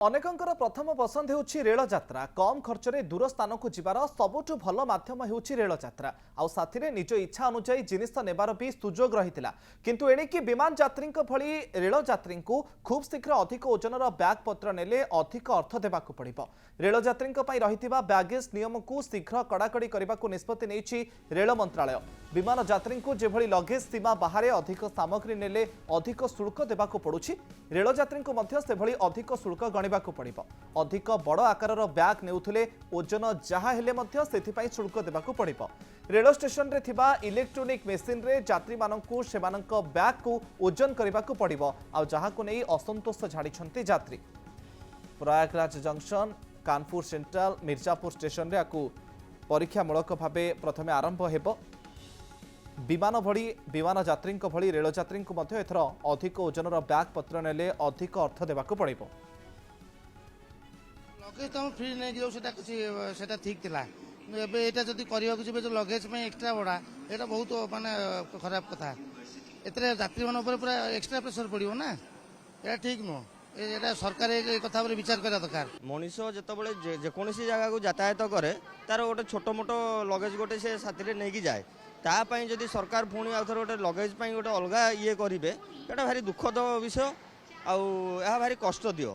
अनेकंकर प्रथम पसंद होउछि रेल यात्रा। कम खर्चरे दूर स्थान को जीवार सबुठु भल माध्यम होउछि रेल यात्रा। आउ साथीरे निज इच्छा अनुसार जिनिस नेबार भी सुजोग रहितिला। किंतु एणिकी विमान यात्री भली रेल यात्री को खूब शीघ्र अधिक ओजनर बैग पत्र नेले अधिक अर्थ देबाकू पड़िबो। रेल यात्री पई रहितिबा बैगेज नियम को शीघ्र कड़ाकड़ी करबाकू निष्पत्ति नेछि रेल मंत्रालय। विमान यात्री को जेभली लगेज सीमा बाहर अधिक सामग्री नेले अधिक शुल्क देबाकू पड़ुछि, रेल यात्री को मध्य सेभली अधिक शुल्क गणिबाकू पड़िबो। अधिक बड़ आकारर बैग नेउथले ओजन जहा हेले मध्य सेथिपई शुल्क देबाकू पड़िबो। रेल स्टेशन रे थिबा इलेक्ट्रोनिक मेसिन रे यात्री माननकू सेमानक बैग को ओजन करबाकू पड़िबो। आ जहाकू नै असंतोष झाड़िछन्ते यात्री। Prayagraj junction, Kanpur central, Mirzapur station रे आकू परीक्षामूलक भावे प्रथमे आरंभ हेबो। विमान भली विमान यात्री भली रेल यात्री को मध्य एथर अधिक ओजनर बैग पत्र नेले अधिक अर्थ देबाकू पड़िबो। लगेज तो फ्री नहीं जाऊ सेटा ठीक थिला। एबे एटा जदी करबाकू जिबे जो लगेज में एक्स्ट्रा बड़ा एटा बहुत माने खराब कथा। एतरे यात्री मन ऊपर पूरा एक्स्ट्रा प्रेशर पड़िबो ना, एटा ठीक नो। एटा सरकार ए कथा पर विचार करा दरकार। मनीष जेतबेले जे कोनोसी जगह को यातायात करे तार गोटे छोट मोट लगेज गोटे से साथी रे नेकी जाए। तापाई जदि सरकार पुणी आउ गोटे लगेज गोटे अलग ये करेंगे, यहाँ भारी दुखद विषय। आ भारी कष्ट दियो।